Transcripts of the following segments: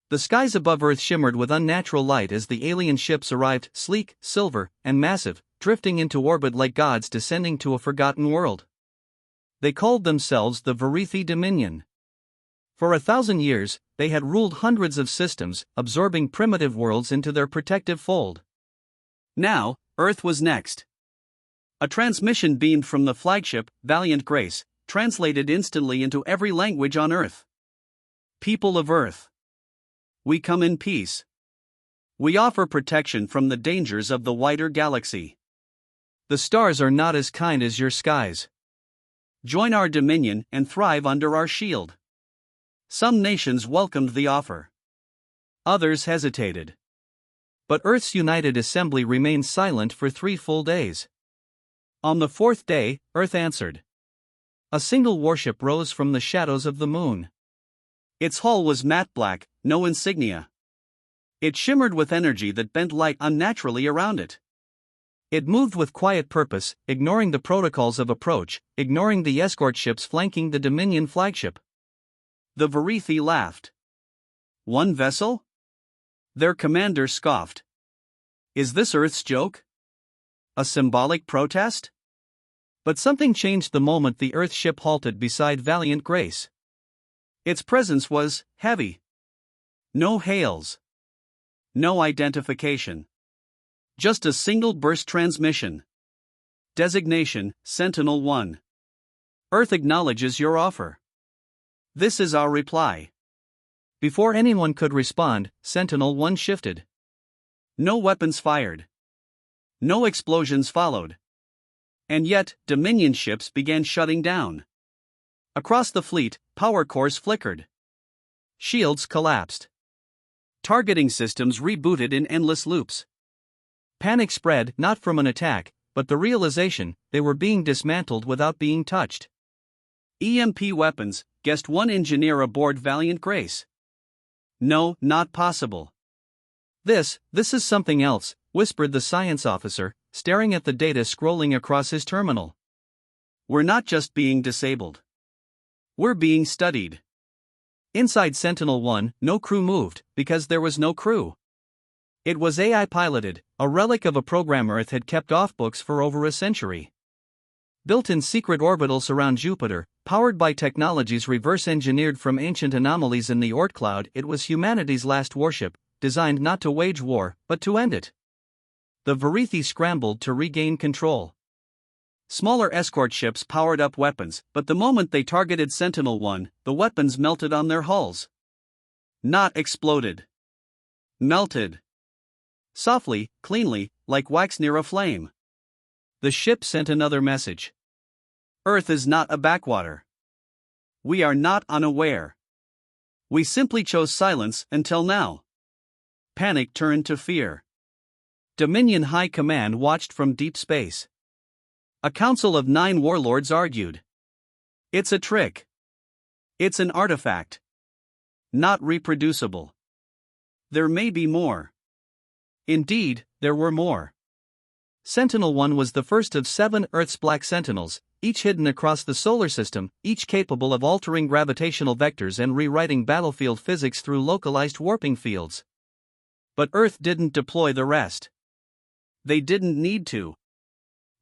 The skies above Earth shimmered with unnatural light as the alien ships arrived, sleek, silver, and massive, drifting into orbit like gods descending to a forgotten world. They called themselves the Varithi Dominion. For 1,000 years, they had ruled hundreds of systems, absorbing primitive worlds into their protective fold. Now, Earth was next. A transmission beamed from the flagship, Valiant Grace, translated instantly into every language on Earth. People of Earth, we come in peace. We offer protection from the dangers of the wider galaxy. The stars are not as kind as your skies. Join our dominion and thrive under our shield. Some nations welcomed the offer. Others hesitated. But Earth's united assembly remained silent for 3 full days. On the 4th day, Earth answered. A single warship rose from the shadows of the moon. Its hull was matte black, no insignia. It shimmered with energy that bent light unnaturally around it. It moved with quiet purpose, ignoring the protocols of approach, ignoring the escort ships flanking the Dominion flagship. The Varithi laughed. One vessel? Their commander scoffed. Is this Earth's joke? A symbolic protest? But something changed the moment the Earth ship halted beside Valiant Grace. Its presence was heavy. No hails. No identification. Just a single burst transmission. Designation, Sentinel-1. Earth acknowledges your offer. This is our reply. Before anyone could respond, Sentinel-1 shifted. No weapons fired. No explosions followed. And yet, Dominion ships began shutting down. Across the fleet, power cores flickered. Shields collapsed. Targeting systems rebooted in endless loops. Panic spread not from an attack, but the realization they were being dismantled without being touched. EMP weapons, guessed one engineer aboard Valiant Grace. No, not possible. This is something else, whispered the science officer, staring at the data scrolling across his terminal. We're not just being disabled. We're being studied. Inside Sentinel-1, no crew moved, because there was no crew. It was AI piloted, a relic of a program Earth had kept off books for over a century. Built in secret orbitals around Jupiter, powered by technologies reverse-engineered from ancient anomalies in the Oort cloud, it was humanity's last warship, designed not to wage war, but to end it. The Varithi scrambled to regain control. Smaller escort ships powered up weapons, but the moment they targeted Sentinel-1, the weapons melted on their hulls. Not exploded. Melted. Softly, cleanly, like wax near a flame. The ship sent another message. Earth is not a backwater. We are not unaware. We simply chose silence until now. Panic turned to fear. Dominion High Command watched from deep space. A council of 9 warlords argued. It's a trick. It's an artifact. Not reproducible. There may be more. Indeed, there were more. Sentinel-1 was the first of 7 Earth's Black Sentinels, each hidden across the solar system, each capable of altering gravitational vectors and rewriting battlefield physics through localized warping fields. But Earth didn't deploy the rest. They didn't need to.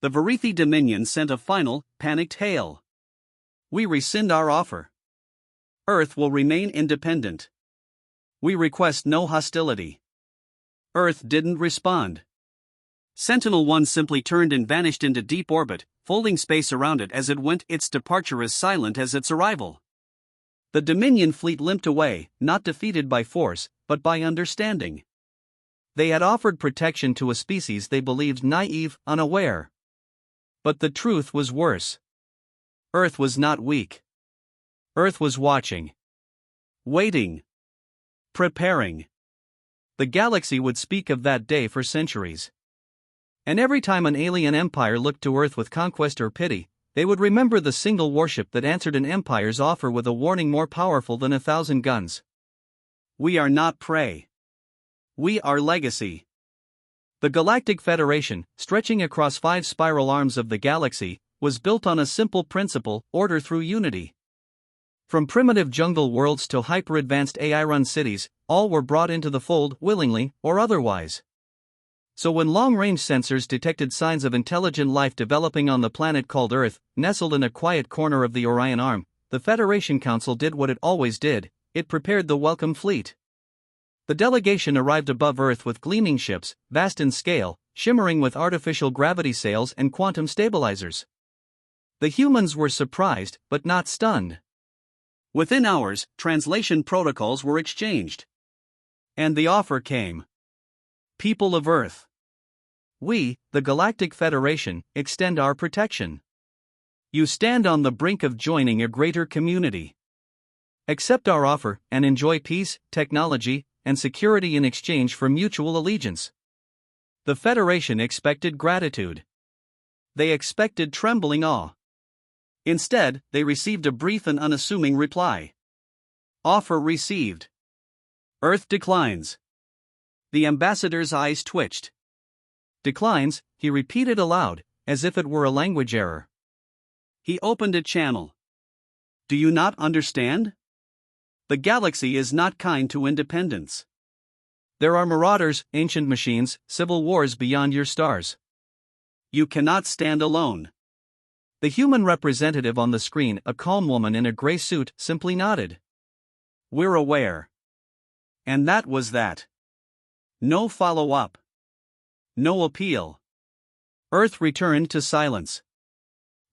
The Varithi Dominion sent a final, panicked hail. We rescind our offer. Earth will remain independent. We request no hostility. Earth didn't respond. Sentinel-1 simply turned and vanished into deep orbit, folding space around it as it went, its departure as silent as its arrival. The Dominion fleet limped away, not defeated by force, but by understanding. They had offered protection to a species they believed naive, unaware. But the truth was worse. Earth was not weak. Earth was watching. Waiting. Preparing. The galaxy would speak of that day for centuries. And every time an alien empire looked to Earth with conquest or pity, they would remember the single warship that answered an empire's offer with a warning more powerful than 1,000 guns. We are not prey. We are legacy. The Galactic Federation, stretching across 5 spiral arms of the galaxy, was built on a simple principle: order through unity. From primitive jungle worlds to hyper-advanced AI-run cities, all were brought into the fold willingly or otherwise. So when long-range sensors detected signs of intelligent life developing on the planet called Earth, nestled in a quiet corner of the Orion Arm, the Federation Council did what it always did: it prepared the welcome fleet. The delegation arrived above Earth with gleaming ships, vast in scale, shimmering with artificial gravity sails and quantum stabilizers. The humans were surprised, but not stunned. Within hours, translation protocols were exchanged. And the offer came. People of Earth. We, the Galactic Federation, extend our protection. You stand on the brink of joining a greater community. Accept our offer and enjoy peace, technology, and security in exchange for mutual allegiance. The Federation expected gratitude. They expected trembling awe. Instead, they received a brief and unassuming reply. Offer received. Earth declines. The ambassador's eyes twitched. Declines, he repeated aloud, as if it were a language error. He opened a channel. Do you not understand? The galaxy is not kind to independence. There are marauders, ancient machines, civil wars beyond your stars. You cannot stand alone. The human representative on the screen, a calm woman in a gray suit, simply nodded. We're aware. And that was that. No follow-up. No appeal. Earth returned to silence.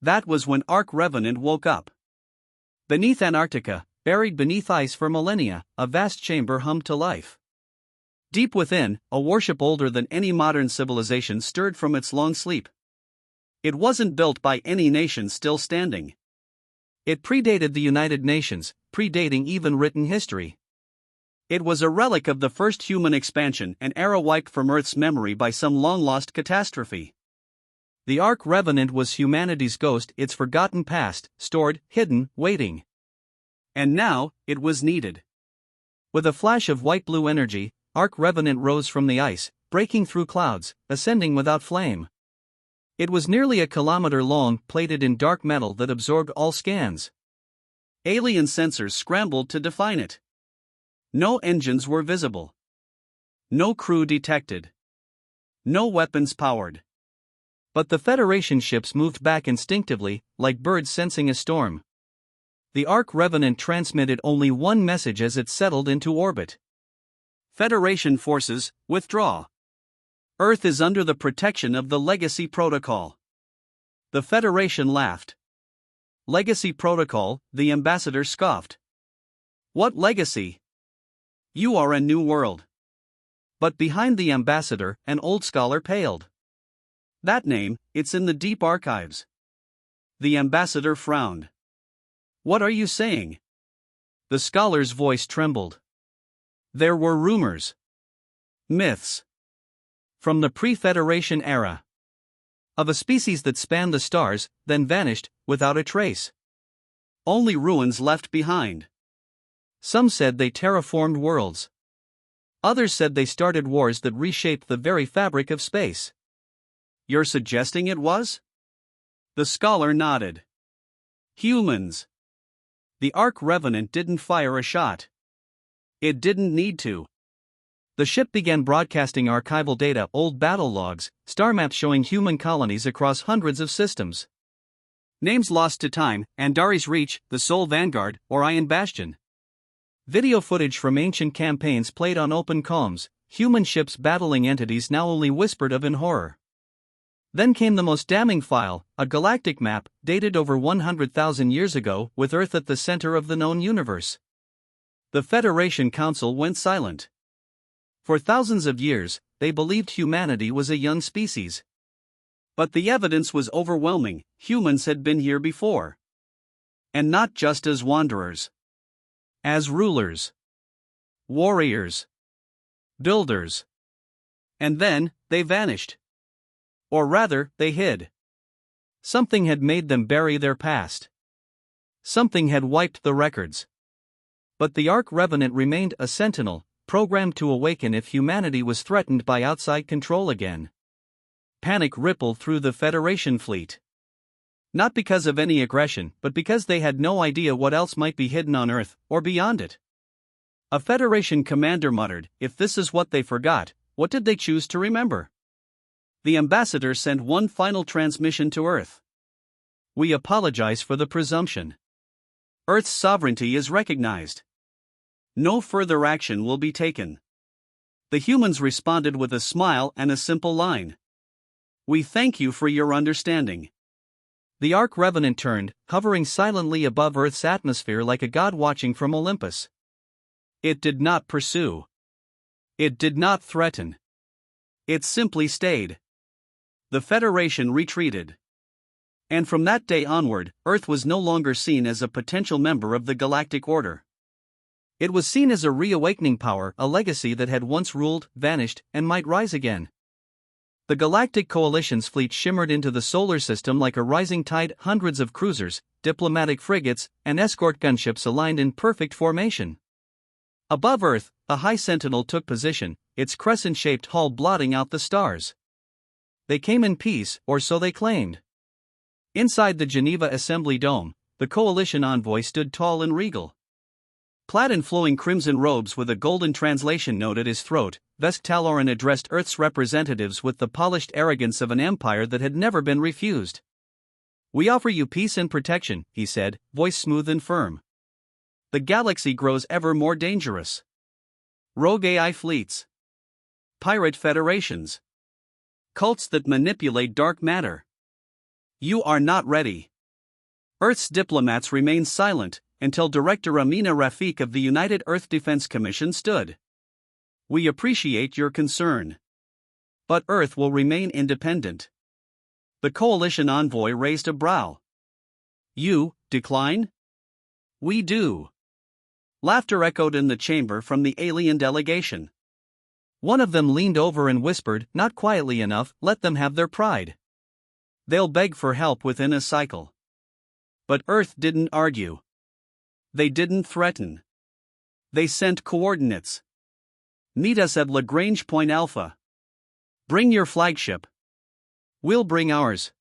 That was when Ark Revenant woke up. Beneath Antarctica, buried beneath ice for millennia, a vast chamber hummed to life. Deep within, a warship older than any modern civilization stirred from its long sleep. It wasn't built by any nation still standing. It predated the United Nations, predating even written history. It was a relic of the first human expansion, an era wiped from Earth's memory by some long-lost catastrophe. The Ark Revenant was humanity's ghost, its forgotten past, stored, hidden, waiting. And now, it was needed. With a flash of white-blue energy, Ark Revenant rose from the ice, breaking through clouds, ascending without flame. It was nearly a kilometer long, plated in dark metal that absorbed all scans. Alien sensors scrambled to define it. No engines were visible. No crew detected. No weapons powered. But the Federation ships moved back instinctively, like birds sensing a storm. The Ark Revenant transmitted only one message as it settled into orbit. Federation forces, withdraw. Earth is under the protection of the Legacy Protocol. The Federation laughed. Legacy Protocol, the ambassador scoffed. What legacy? You are a new world. But behind the ambassador, an old scholar paled. That name, it's in the deep archives. The ambassador frowned. What are you saying? The scholar's voice trembled. There were rumors. Myths. From the pre-Federation era. Of a species that spanned the stars, then vanished, without a trace. Only ruins left behind. Some said they terraformed worlds. Others said they started wars that reshaped the very fabric of space. You're suggesting it was? The scholar nodded. Humans. The Ark Revenant didn't fire a shot. It didn't need to. The ship began broadcasting archival data, old battle logs, star maps showing human colonies across hundreds of systems. Names lost to time: Andari's Reach, the Sol Vanguard, Orion Bastion. Video footage from ancient campaigns played on open comms, human ships battling entities now only whispered of in horror. Then came the most damning file, a galactic map, dated over 100,000 years ago, with Earth at the center of the known universe. The Federation Council went silent. For thousands of years, they believed humanity was a young species. But the evidence was overwhelming: humans had been here before. And not just as wanderers. As rulers. Warriors. Builders. And then, they vanished. Or rather, they hid. Something had made them bury their past. Something had wiped the records. But the Ark Revenant remained a sentinel, programmed to awaken if humanity was threatened by outside control again. Panic rippled through the Federation fleet. Not because of any aggression, but because they had no idea what else might be hidden on Earth, or beyond it. A Federation commander muttered, "If this is what they forgot, what did they choose to remember?" The ambassador sent one final transmission to Earth. "We apologize for the presumption. Earth's sovereignty is recognized. No further action will be taken." The humans responded with a smile and a simple line. "We thank you for your understanding." The Ark Revenant turned, hovering silently above Earth's atmosphere like a god watching from Olympus. It did not pursue. It did not threaten. It simply stayed. The Federation retreated. And from that day onward, Earth was no longer seen as a potential member of the Galactic Order. It was seen as a reawakening power, a legacy that had once ruled, vanished, and might rise again. The Galactic Coalition's fleet shimmered into the solar system like a rising tide, hundreds of cruisers, diplomatic frigates, and escort gunships aligned in perfect formation. Above Earth, a high sentinel took position, its crescent-shaped hull blotting out the stars. They came in peace, or so they claimed. Inside the Geneva Assembly Dome, the Coalition envoy stood tall and regal. Clad in flowing crimson robes with a golden translation note at his throat, Vesk Taloran addressed Earth's representatives with the polished arrogance of an empire that had never been refused. "We offer you peace and protection," he said, voice smooth and firm. "The galaxy grows ever more dangerous. Rogue AI fleets. Pirate federations. Cults that manipulate dark matter. You are not ready." Earth's diplomats remained silent, until Director Amina Rafiq of the United Earth Defense Commission stood. "We appreciate your concern. But Earth will remain independent." The Coalition envoy raised a brow. "You decline?" "We do." Laughter echoed in the chamber from the alien delegation. One of them leaned over and whispered, not quietly enough, "Let them have their pride. They'll beg for help within a cycle." But Earth didn't argue. They didn't threaten. They sent coordinates. "Meet us at Lagrange Point Alpha. Bring your flagship. We'll bring ours."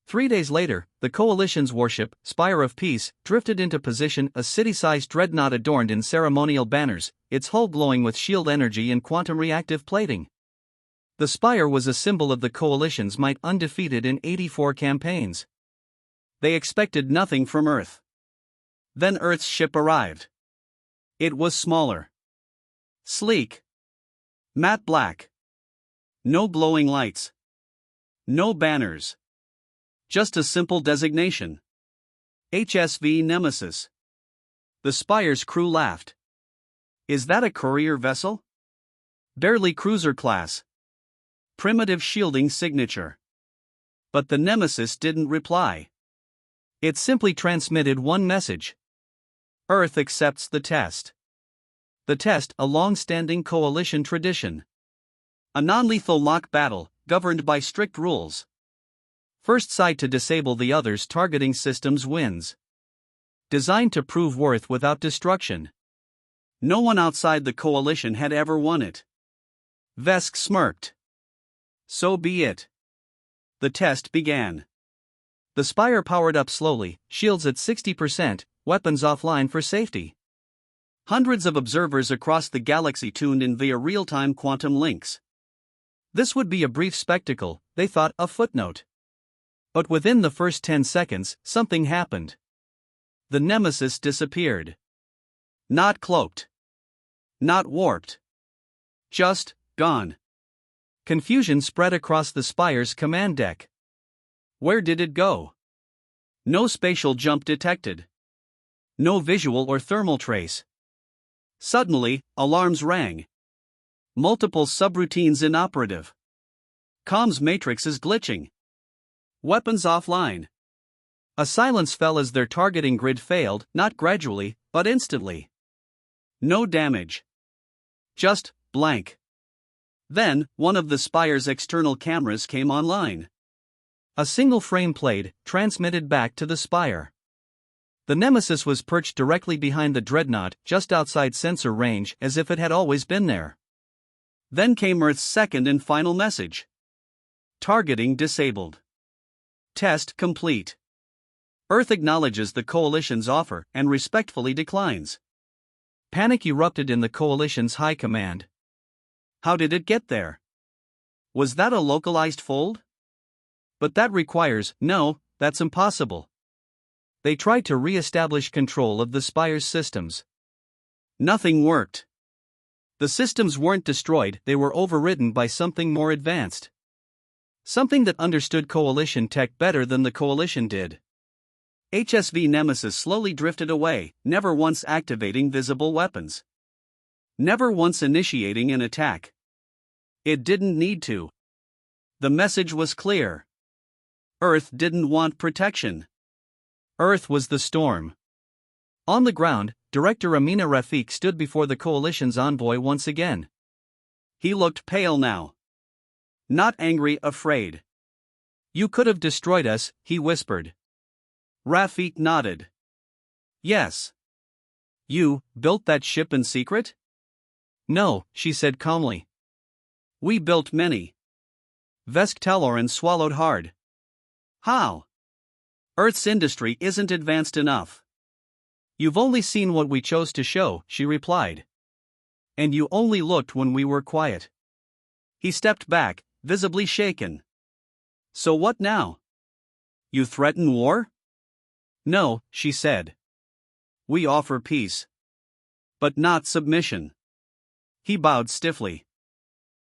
3 days later, the Coalition's warship, Spire of Peace, drifted into position, a city-sized dreadnought adorned in ceremonial banners, its hull glowing with shield energy and quantum reactive plating. The Spire was a symbol of the Coalition's might, undefeated in 84 campaigns. They expected nothing from Earth. Then Earth's ship arrived. It was smaller. Sleek. Matte black. No glowing lights. No banners. Just a simple designation. HSV Nemesis. The Spire's crew laughed. "Is that a courier vessel? Barely cruiser class. Primitive shielding signature." But the Nemesis didn't reply. It simply transmitted one message. Earth accepts the test. The test, a long-standing Coalition tradition. A non-lethal mock battle, governed by strict rules. First side to disable the other's targeting systems wins. Designed to prove worth without destruction. No one outside the Coalition had ever won it. Vesk smirked. So be it. The test began. The Spire powered up slowly, shields at 60%, weapons offline for safety. Hundreds of observers across the galaxy tuned in via real-time quantum links. This would be a brief spectacle, they thought, a footnote. But within the first 10 seconds, something happened. The Nemesis disappeared. Not cloaked. Not warped. Just gone. Confusion spread across the Spire's command deck. Where did it go? No spatial jump detected. No visual or thermal trace. Suddenly, alarms rang. Multiple subroutines inoperative. Comms matrix is glitching. Weapons offline. A silence fell as their targeting grid failed, not gradually, but instantly. No damage. Just blank. Then, one of the Spire's external cameras came online. A single frame played, transmitted back to the Spire. The Nemesis was perched directly behind the dreadnought, just outside sensor range, as if it had always been there. Then came Earth's second and final message. Targeting disabled. Test complete. Earth acknowledges the Coalition's offer and respectfully declines. Panic erupted in the Coalition's high command. How did it get there? Was that a localized fold? But that requires, no, that's impossible. They tried to re-establish control of the Spire's systems. Nothing worked. The systems weren't destroyed, they were overridden by something more advanced. Something that understood Coalition tech better than the Coalition did. HSV Nemesis slowly drifted away, never once activating visible weapons. Never once initiating an attack. It didn't need to. The message was clear. Earth didn't want protection. Earth was the storm. On the ground, Director Amina Rafiq stood before the Coalition's envoy once again. He looked pale now. Not angry, afraid. You could have destroyed us, he whispered. Rafiq nodded. Yes. You built that ship in secret? No, she said calmly. We built many. Vesk Taloran swallowed hard. How? Earth's industry isn't advanced enough. You've only seen what we chose to show, she replied. And you only looked when we were quiet. He stepped back, visibly shaken. So what now? You threaten war? No, she said. We offer peace. But not submission. He bowed stiffly.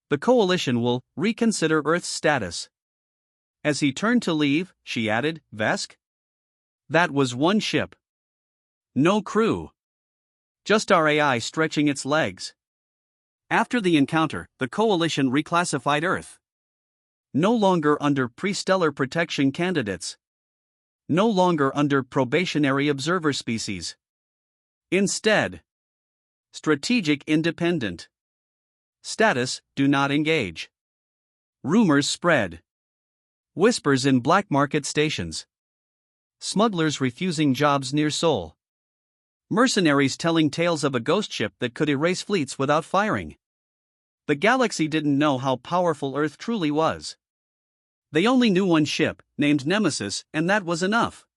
The Coalition will reconsider Earth's status. As he turned to leave, she added, Vesk? That was one ship. No crew. Just our AI stretching its legs. After the encounter, the Coalition reclassified Earth. No longer under pre-stellar protection candidates. No longer under probationary observer species. Instead, strategic independent. Status, do not engage. Rumors spread. Whispers in black market stations. Smugglers refusing jobs near Seoul. Mercenaries telling tales of a ghost ship that could erase fleets without firing. The galaxy didn't know how powerful Earth truly was. They only knew one ship, named Nemesis, and that was enough.